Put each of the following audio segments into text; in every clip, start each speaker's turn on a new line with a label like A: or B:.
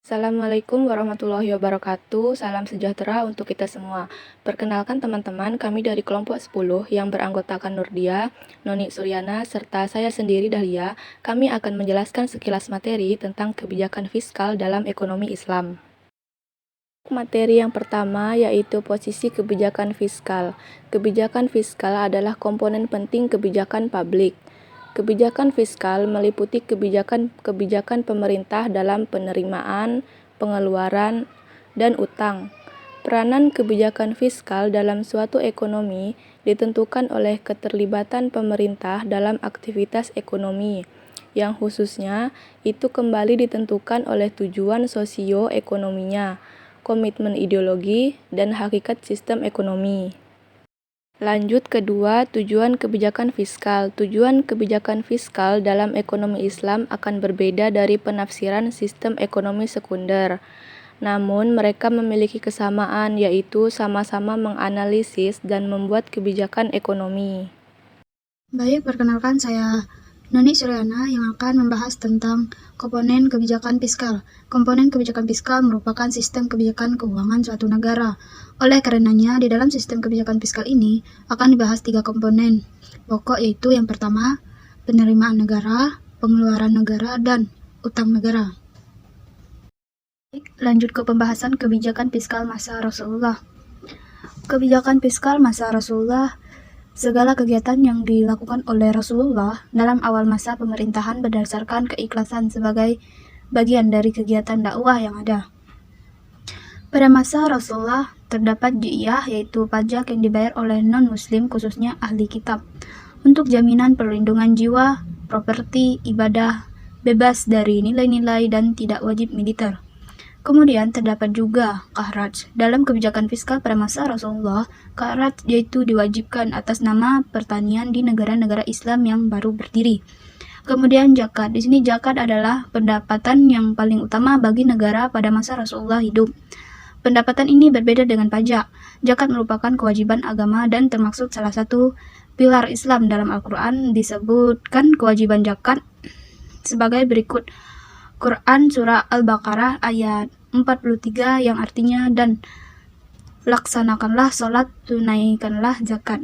A: Assalamualaikum warahmatullahi wabarakatuh. Salam sejahtera untuk kita semua. Perkenalkan teman-teman, kami dari kelompok 10 yang beranggotakan Nurdia, Noni Suryana, serta saya sendiri Dahlia. Kami akan menjelaskan sekilas materi tentang kebijakan fiskal dalam ekonomi Islam. Materi yang pertama yaitu posisi kebijakan fiskal. Kebijakan fiskal adalah komponen penting kebijakan publik. Kebijakan fiskal meliputi kebijakan pemerintah dalam penerimaan, pengeluaran, dan utang. Peranan kebijakan fiskal dalam suatu ekonomi ditentukan oleh keterlibatan pemerintah dalam aktivitas ekonomi, yang khususnya itu kembali ditentukan oleh tujuan sosio-ekonominya, komitmen ideologi, dan hakikat sistem ekonomi. Lanjut kedua, tujuan kebijakan fiskal. Tujuan kebijakan fiskal dalam ekonomi Islam akan berbeda dari penafsiran sistem ekonomi sekunder. Namun, mereka memiliki kesamaan, yaitu sama-sama menganalisis dan membuat kebijakan ekonomi.
B: Baik, perkenalkan saya Noni Suryana yang akan membahas tentang komponen kebijakan fiskal. Komponen kebijakan fiskal merupakan sistem kebijakan keuangan suatu negara. Oleh karenanya, di dalam sistem kebijakan fiskal ini akan dibahas 3 komponen pokok, yaitu yang pertama, penerimaan negara, pengeluaran negara, dan utang negara. Lanjut ke pembahasan kebijakan fiskal masa Rasulullah. Kebijakan fiskal masa Rasulullah, segala kegiatan yang dilakukan oleh Rasulullah dalam awal masa pemerintahan berdasarkan keikhlasan sebagai bagian dari kegiatan dakwah yang ada. Pada masa Rasulullah terdapat ji'yah, yaitu pajak yang dibayar oleh non-muslim khususnya ahli kitab untuk jaminan perlindungan jiwa, properti, ibadah, bebas dari nilai-nilai dan tidak wajib militer. Kemudian terdapat juga kharaj. Dalam kebijakan fiskal pada masa Rasulullah, kharaj yaitu diwajibkan atas nama pertanian di negara-negara Islam yang baru berdiri. Kemudian zakat. Di sini zakat adalah pendapatan yang paling utama bagi negara pada masa Rasulullah hidup. Pendapatan ini berbeda dengan pajak. Zakat merupakan kewajiban agama dan termasuk salah satu pilar Islam. Dalam Al-Quran disebutkan kewajiban zakat sebagai berikut. Quran Surah Al-Baqarah ayat 43 yang artinya, dan laksanakanlah sholat, tunaikanlah zakat.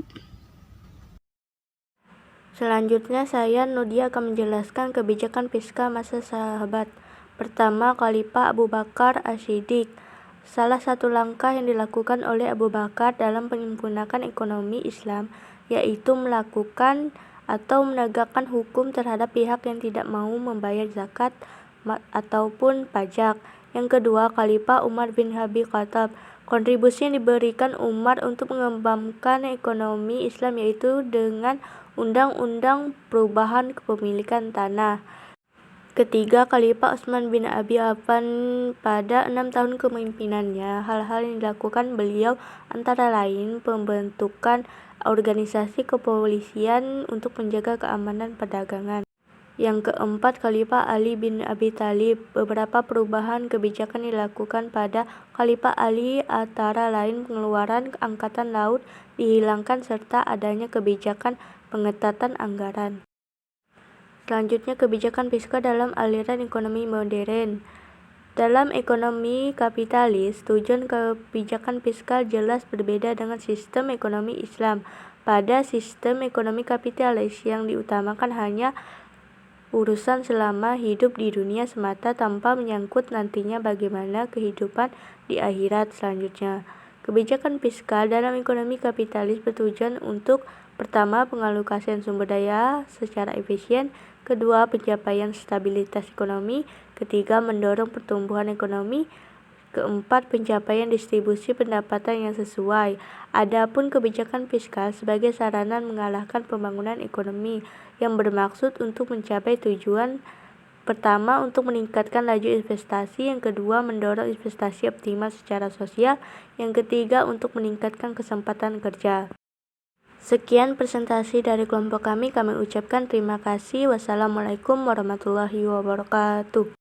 C: Selanjutnya saya Nudia akan menjelaskan kebijakan fiskal masa sahabat. Pertama, Khalifah Abu Bakar As-Siddiq. Salah satu langkah yang dilakukan oleh Abu Bakar dalam menggunakan ekonomi Islam yaitu melakukan atau menegakkan hukum terhadap pihak yang tidak mau membayar zakat ataupun pajak. Yang kedua, Khalifah Umar bin Abi Khattab. Kontribusi yang diberikan Umar untuk mengembangkan ekonomi Islam yaitu dengan Undang-Undang Perubahan Kepemilikan Tanah. Ketiga, Khalifah Utsman bin Abi Affan. Pada 6 tahun kepemimpinannya, hal-hal yang dilakukan beliau antara lain pembentukan organisasi kepolisian untuk menjaga keamanan perdagangan. Yang keempat, Khalifah Ali bin Abi Thalib. Beberapa perubahan kebijakan dilakukan pada Khalifah Ali, antara lain pengeluaran angkatan laut dihilangkan serta adanya kebijakan pengetatan anggaran. Selanjutnya, kebijakan fiskal dalam aliran ekonomi modern. Dalam ekonomi kapitalis, tujuan kebijakan fiskal jelas berbeda dengan sistem ekonomi Islam. Pada sistem ekonomi kapitalis yang diutamakan hanya urusan selama hidup di dunia semata tanpa menyangkut nantinya bagaimana kehidupan di akhirat selanjutnya. Kebijakan fiskal dalam ekonomi kapitalis bertujuan untuk pertama, pengalokasian sumber daya secara efisien, kedua, pencapaian stabilitas ekonomi, ketiga, mendorong pertumbuhan ekonomi, keempat, pencapaian distribusi pendapatan yang sesuai. Adapun kebijakan fiskal sebagai sarana mengalahkan pembangunan ekonomi yang bermaksud untuk mencapai tujuan pertama untuk meningkatkan laju investasi, yang kedua mendorong investasi optimal secara sosial, yang ketiga untuk meningkatkan kesempatan kerja. Sekian presentasi dari kelompok kami ucapkan terima kasih. Wassalamualaikum warahmatullahi wabarakatuh.